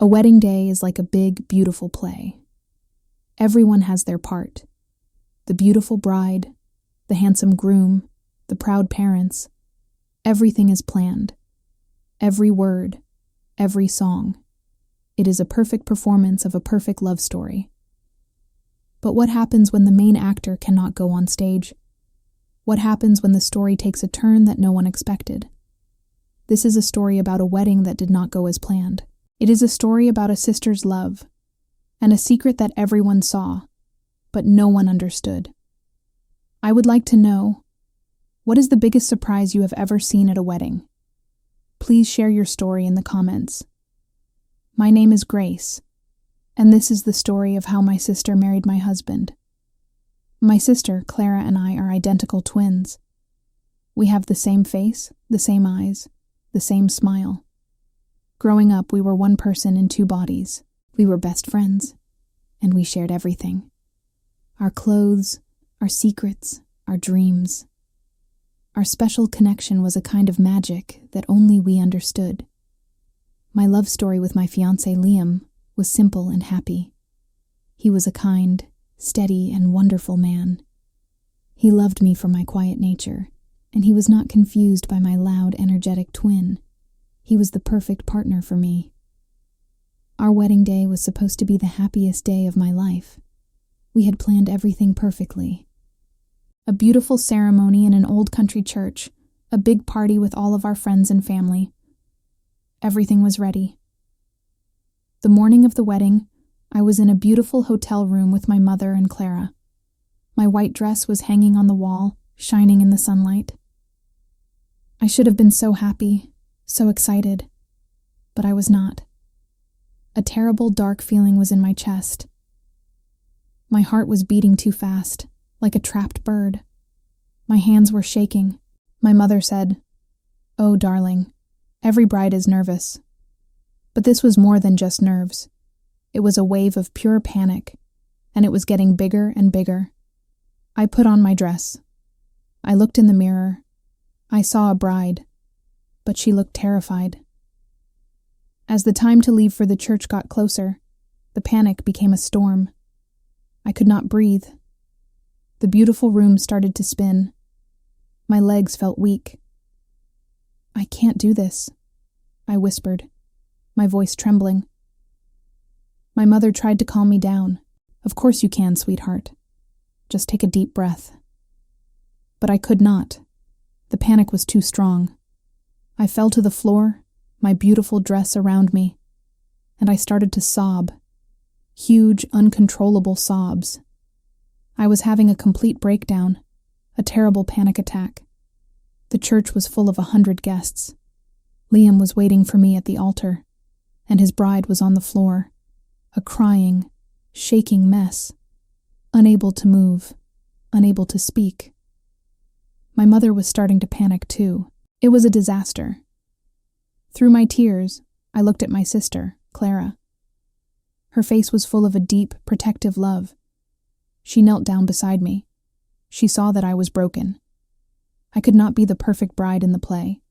A wedding day is like a big, beautiful play. Everyone has their part. The beautiful bride, the handsome groom, the proud parents. Everything is planned. Every word, every song. It is a perfect performance of a perfect love story. But what happens when the main actor cannot go on stage? What happens when the story takes a turn that no one expected? This is a story about a wedding that did not go as planned. It is a story about a sister's love, and a secret that everyone saw, but no one understood. I would like to know, what is the biggest surprise you have ever seen at a wedding? Please share your story in the comments. My name is Grace, and this is the story of how my sister married my husband. My sister, Clara, and I are identical twins. We have the same face, the same eyes, the same smile. Growing up, we were one person in two bodies. We were best friends, and we shared everything. Our clothes, our secrets, our dreams. Our special connection was a kind of magic that only we understood. My love story with my fiancé Liam was simple and happy. He was a kind, steady, and wonderful man. He loved me for my quiet nature, and he was not confused by my loud, energetic twin. He was the perfect partner for me. Our wedding day was supposed to be the happiest day of my life. We had planned everything perfectly. A beautiful ceremony in an old country church, a big party with all of our friends and family. Everything was ready. The morning of the wedding, I was in a beautiful hotel room with my mother and Clara. My white dress was hanging on the wall, shining in the sunlight. I should have been so happy, so excited, but I was not. A terrible, dark feeling was in my chest. My heart was beating too fast, like a trapped bird. My hands were shaking. My mother said, "Oh, darling, every bride is nervous." But this was more than just nerves. It was a wave of pure panic, and it was getting bigger and bigger. I put on my dress. I looked in the mirror. I saw a bride, but she looked terrified. As the time to leave for the church got closer, the panic became a storm. I could not breathe. The beautiful room started to spin. My legs felt weak. "I can't do this," I whispered, my voice trembling. My mother tried to calm me down. "Of course you can, sweetheart. Just take a deep breath." But I could not. The panic was too strong. I fell to the floor, my beautiful dress around me, and I started to sob. Huge, uncontrollable sobs. I was having a complete breakdown, a terrible panic attack. The church was full of 100 guests. Liam was waiting for me at the altar, and his bride was on the floor, a crying, shaking mess, unable to move, unable to speak. My mother was starting to panic too. It was a disaster. Through my tears, I looked at my sister, Clara. Her face was full of a deep, protective love. She knelt down beside me. She saw that I was broken. I could not be the perfect bride in the play.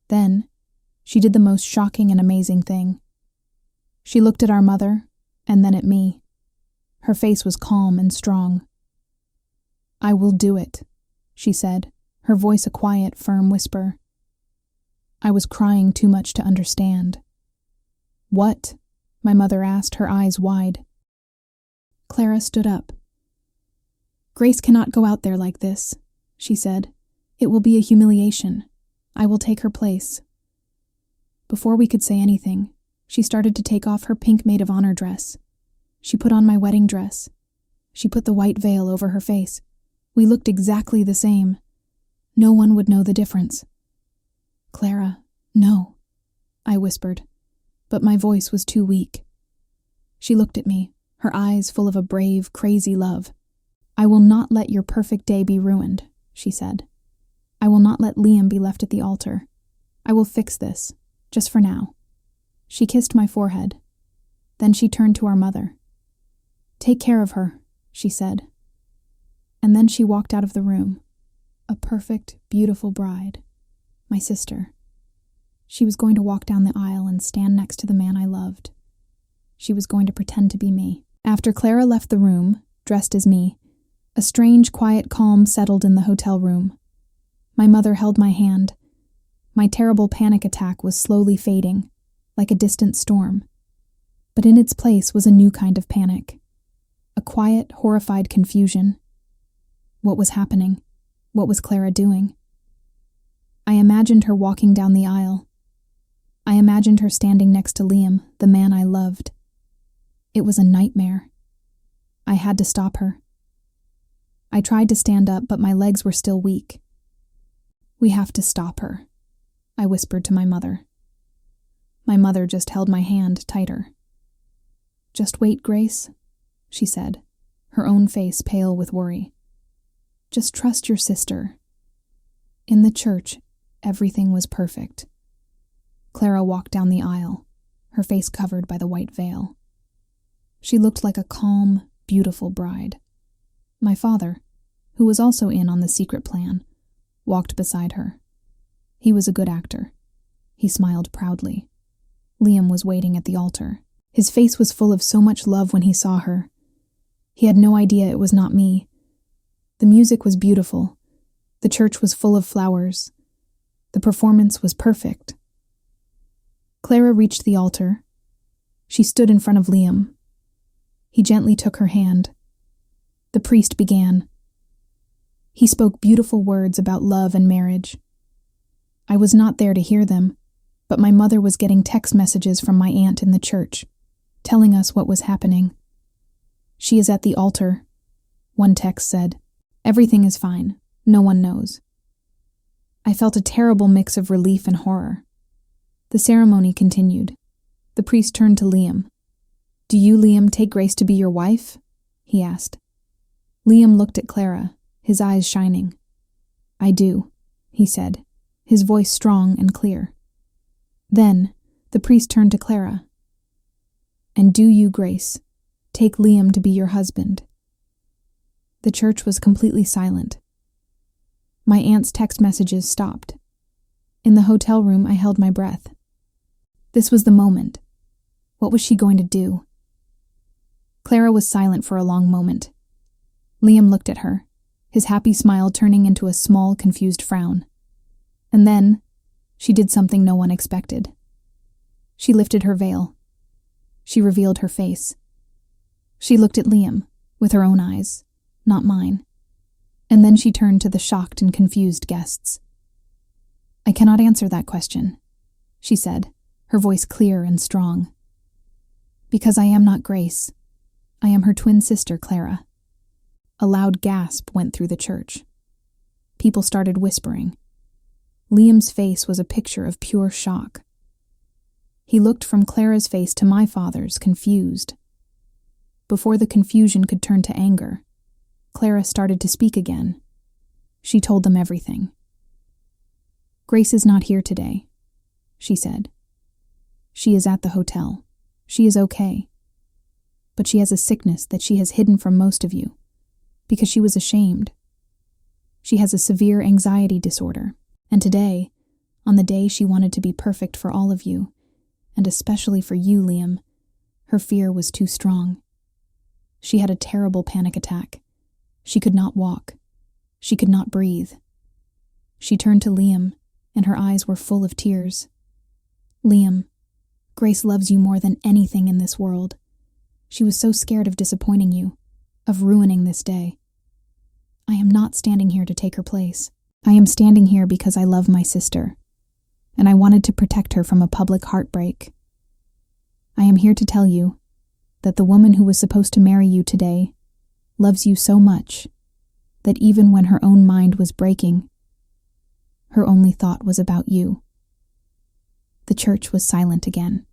Then, she did the most shocking and amazing thing. She looked at our mother, and then at me. Her face was calm and strong. "I will do it," she said, her voice a quiet, firm whisper. I was crying too much to understand. "What?" my mother asked, her eyes wide. Clara stood up. "Grace cannot go out there like this," she said. "It will be a humiliation. I will take her place." Before we could say anything, she started to take off her pink maid of honor dress. She put on my wedding dress. She put the white veil over her face. We looked exactly the same. No one would know the difference. "Clara, no," I whispered, but my voice was too weak. She looked at me, her eyes full of a brave, crazy love. "I will not let your perfect day be ruined," she said. "I will not let Liam be left at the altar. I will fix this, just for now." She kissed my forehead. Then she turned to our mother. "Take care of her," she said. And then she walked out of the room, a perfect, beautiful bride, my sister. She was going to walk down the aisle and stand next to the man I loved. She was going to pretend to be me. After Clara left the room, dressed as me, a strange, quiet calm settled in the hotel room. My mother held my hand. My terrible panic attack was slowly fading, like a distant storm. But in its place was a new kind of panic. A quiet, horrified confusion. What was happening? What was Clara doing? I imagined her walking down the aisle. I imagined her standing next to Liam, the man I loved. It was a nightmare. I had to stop her. I tried to stand up, but my legs were still weak. "We have to stop her," I whispered to my mother. My mother just held my hand tighter. "Just wait, Grace," she said, her own face pale with worry. "Just trust your sister." In the church, everything was perfect. Clara walked down the aisle, her face covered by the white veil. She looked like a calm, beautiful bride. My father, who was also in on the secret plan, walked beside her. He was a good actor. He smiled proudly. Liam was waiting at the altar. His face was full of so much love when he saw her. He had no idea it was not me. The music was beautiful. The church was full of flowers. The performance was perfect. Clara reached the altar. She stood in front of Liam. He gently took her hand. The priest began. He spoke beautiful words about love and marriage. I was not there to hear them, but my mother was getting text messages from my aunt in the church, telling us what was happening. "She is at the altar," one text said. "Everything is fine. No one knows." I felt a terrible mix of relief and horror. The ceremony continued. The priest turned to Liam. "Do you, Liam, take Grace to be your wife?" he asked. Liam looked at Clara, his eyes shining. "I do," he said, his voice strong and clear. Then, the priest turned to Clara. "And do you, Grace, take Liam to be your husband?" The church was completely silent. My aunt's text messages stopped. In the hotel room, I held my breath. This was the moment. What was she going to do? Clara was silent for a long moment. Liam looked at her, his happy smile turning into a small, confused frown. And then, she did something no one expected. She lifted her veil. She revealed her face. She looked at Liam, with her own eyes, not mine. And then she turned to the shocked and confused guests. "I cannot answer that question," she said, her voice clear and strong. "Because I am not Grace. I am her twin sister, Clara." A loud gasp went through the church. People started whispering. Liam's face was a picture of pure shock. He looked from Clara's face to my father's, confused. Before the confusion could turn to anger, Clara started to speak again. She told them everything. "Grace is not here today," she said. "She is at the hotel. She is okay. But she has a sickness that she has hidden from most of you, because she was ashamed. She has a severe anxiety disorder, and today, on the day she wanted to be perfect for all of you, and especially for you, Liam, her fear was too strong. She had a terrible panic attack. She could not walk. She could not breathe. She turned to Liam, and her eyes were full of tears. Liam, Grace loves you more than anything in this world. She was so scared of disappointing you, of ruining this day. I am not standing here to take her place. I am standing here because I love my sister, and I wanted to protect her from a public heartbreak. I am here to tell you that the woman who was supposed to marry you today loves you so much that even when her own mind was breaking, her only thought was about you." The church was silent again.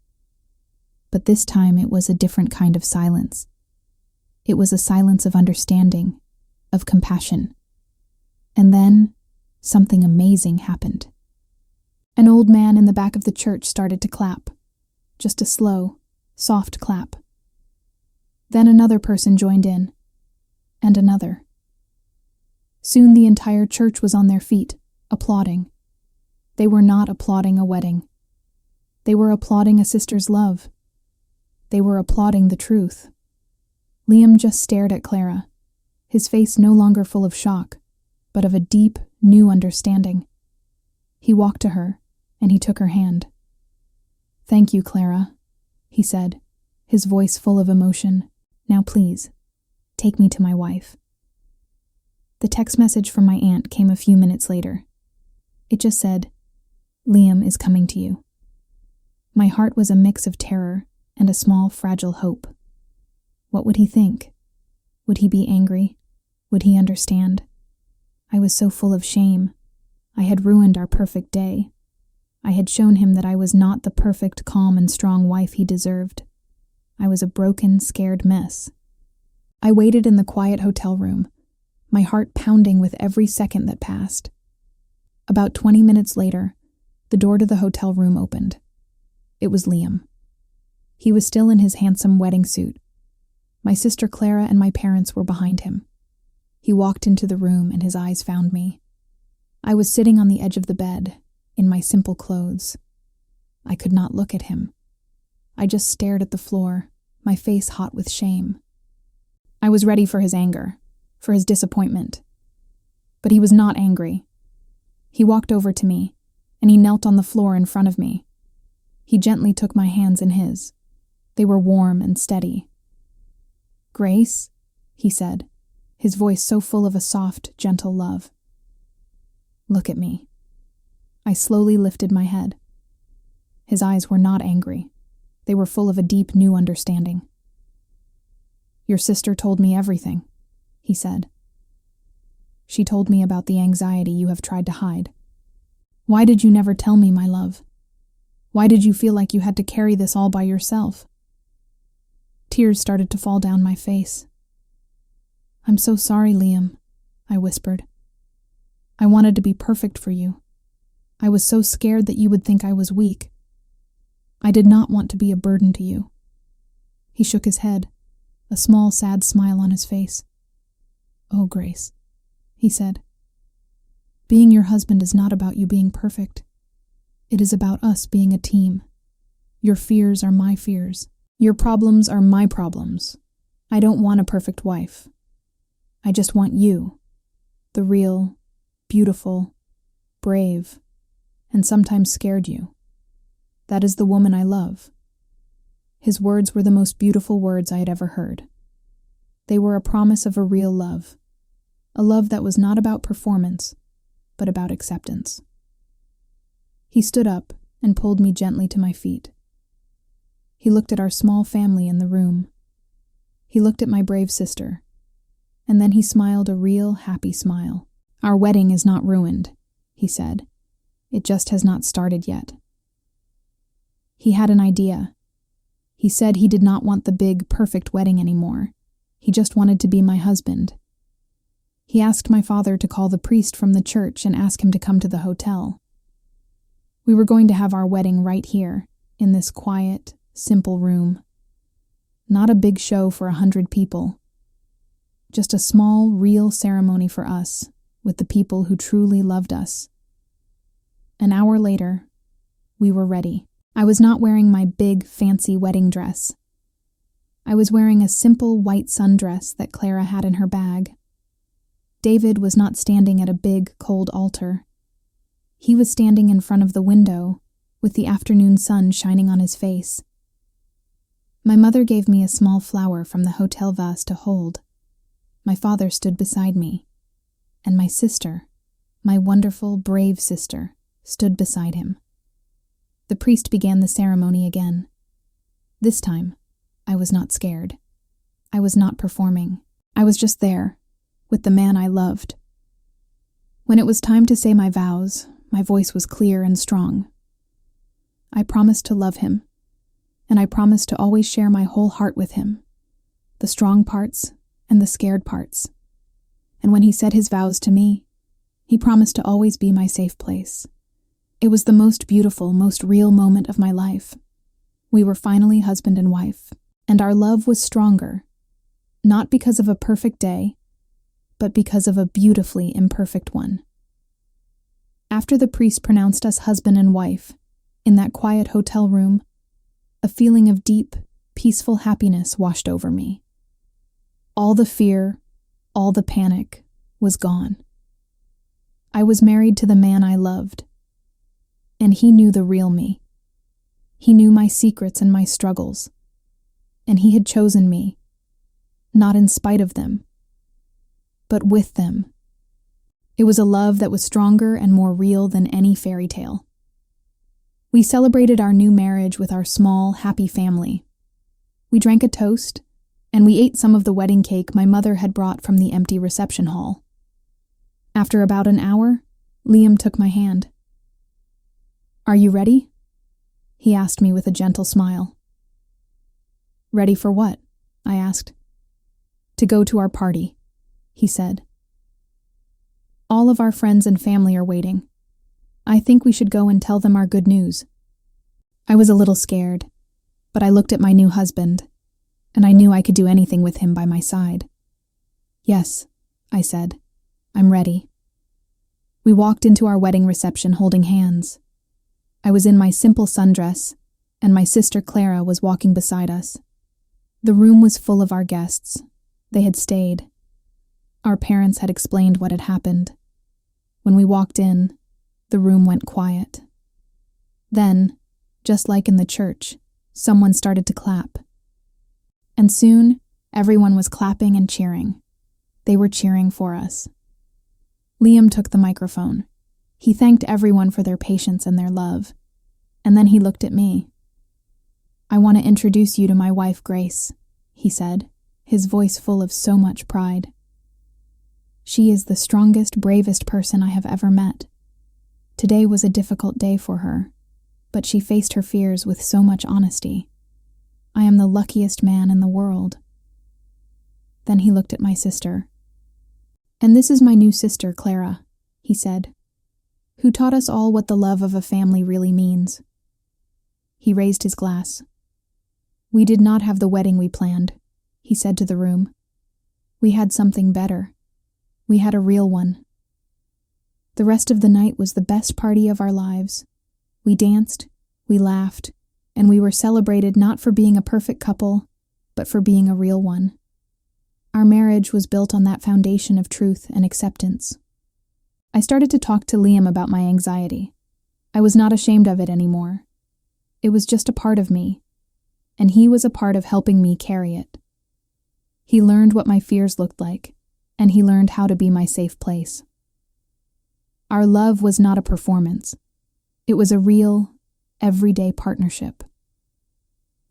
But this time it was a different kind of silence. It was a silence of understanding, of compassion. And then, something amazing happened. An old man in the back of the church started to clap. Just a slow, soft clap. Then another person joined in, and another. Soon the entire church was on their feet, applauding. They were not applauding a wedding. They were applauding a sister's love. They were applauding the truth. Liam just stared at Clara, his face no longer full of shock, but of a deep, new understanding. He walked to her, and he took her hand. "Thank you, Clara," he said, his voice full of emotion. "Now please, take me to my wife." The text message from my aunt came a few minutes later. It just said, "Liam is coming to you." My heart was a mix of terror and a small, fragile hope. What would he think? Would he be angry? Would he understand? I was so full of shame. I had ruined our perfect day. I had shown him that I was not the perfect, calm, and strong wife he deserved. I was a broken, scared mess. I waited in the quiet hotel room, my heart pounding with every second that passed. About 20 minutes later, the door to the hotel room opened. It was Liam. He was still in his handsome wedding suit. My sister Clara and my parents were behind him. He walked into the room and his eyes found me. I was sitting on the edge of the bed, in my simple clothes. I could not look at him. I just stared at the floor, my face hot with shame. I was ready for his anger, for his disappointment. But he was not angry. He walked over to me, and he knelt on the floor in front of me. He gently took my hands in his. They were warm and steady. "Grace," he said, his voice so full of a soft, gentle love. "Look at me." I slowly lifted my head. His eyes were not angry. They were full of a deep, new understanding. "Your sister told me everything," he said. "She told me about the anxiety you have tried to hide. Why did you never tell me, my love? Why did you feel like you had to carry this all by yourself?" Tears started to fall down my face. "I'm so sorry, Liam," I whispered. "I wanted to be perfect for you. I was so scared that you would think I was weak. I did not want to be a burden to you." He shook his head, a small, sad smile on his face. "Oh, Grace," he said, "being your husband is not about you being perfect. It is about us being a team. Your fears are my fears. Your problems are my problems. I don't want a perfect wife. I just want you, the real, beautiful, brave, and sometimes scared you. That is the woman I love." His words were the most beautiful words I had ever heard. They were a promise of a real love, a love that was not about performance, but about acceptance. He stood up and pulled me gently to my feet. He looked at our small family in the room. He looked at my brave sister, and then he smiled a real, happy smile. "Our wedding is not ruined," he said. "It just has not started yet." He had an idea. He said he did not want the big, perfect wedding anymore. He just wanted to be my husband. He asked my father to call the priest from the church and ask him to come to the hotel. We were going to have our wedding right here, in this quiet, simple room. Not a big show for 100 people. Just a small, real ceremony for us, with the people who truly loved us. An hour later, we were ready. I was not wearing my big, fancy wedding dress. I was wearing a simple white sundress that Clara had in her bag. David was not standing at a big, cold altar. He was standing in front of the window, with the afternoon sun shining on his face. My mother gave me a small flower from the hotel vase to hold. My father stood beside me, and my sister, my wonderful, brave sister, stood beside him. The priest began the ceremony again. This time, I was not scared. I was not performing. I was just there, with the man I loved. When it was time to say my vows, my voice was clear and strong. I promised to love him, and I promised to always share my whole heart with him, the strong parts and the scared parts. And when he said his vows to me, he promised to always be my safe place. It was the most beautiful, most real moment of my life. We were finally husband and wife, and our love was stronger, not because of a perfect day, but because of a beautifully imperfect one. After the priest pronounced us husband and wife, In that quiet hotel room, a feeling of deep, peaceful happiness washed over me. All the fear, all the panic was gone. I was married to the man I loved, and he knew the real me. He knew my secrets and my struggles, and he had chosen me, not in spite of them, but with them. It was a love that was stronger and more real than any fairy tale. We celebrated our new marriage with our small, happy family. We drank a toast, and we ate some of the wedding cake my mother had brought from the empty reception hall. After about an hour, Liam took my hand. "Are you ready?" he asked me with a gentle smile. "Ready for what?" I asked. "To go to our party," he said. "All of our friends and family are waiting. I think we should go and tell them our good news." I was a little scared, but I looked at my new husband, and I knew I could do anything with him by my side. "Yes," I said, "I'm ready." We walked into our wedding reception holding hands. I was in my simple sundress, and my sister Clara was walking beside us. The room was full of our guests. They had stayed. Our parents had explained what had happened. When we walked in, the room went quiet. Then, just like in the church, someone started to clap. And soon, everyone was clapping and cheering. They were cheering for us. Liam took the microphone. He thanked everyone for their patience and their love. And then he looked at me. "I want to introduce you to my wife, Grace," he said, his voice full of so much pride. "She is the strongest, bravest person I have ever met. Today was a difficult day for her, but she faced her fears with so much honesty. I am the luckiest man in the world." Then he looked at my sister. "And this is my new sister, Clara," he said, "who taught us all what the love of a family really means." He raised his glass. "We did not have the wedding we planned," he said to the room. "We had something better. We had a real one. The rest of the night was the best party of our lives. We danced, we laughed, and we were celebrated not for being a perfect couple, but for being a real one. Our marriage was built on that foundation of truth and acceptance." I started to talk to Liam about my anxiety. I was not ashamed of it anymore. It was just a part of me, and he was a part of helping me carry it. He learned what my fears looked like, and he learned how to be my safe place. Our love was not a performance. It was a real, everyday partnership.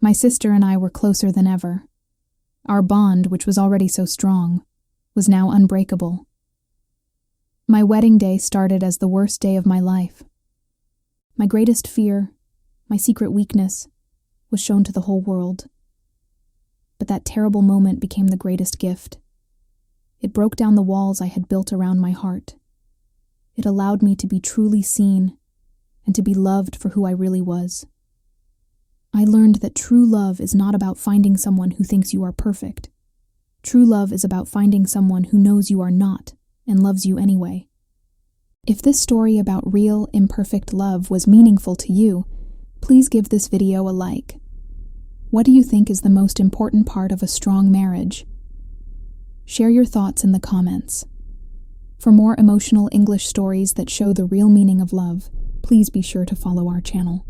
My sister and I were closer than ever. Our bond, which was already so strong, was now unbreakable. My wedding day started as the worst day of my life. My greatest fear, my secret weakness, was shown to the whole world. But that terrible moment became the greatest gift. It broke down the walls I had built around my heart. It allowed me to be truly seen and to be loved for who I really was. I learned that true love is not about finding someone who thinks you are perfect. True love is about finding someone who knows you are not and loves you anyway. If this story about real, imperfect love was meaningful to you, please give this video a like. What do you think is the most important part of a strong marriage? Share your thoughts in the comments. For more emotional English stories that show the real meaning of love, please be sure to follow our channel.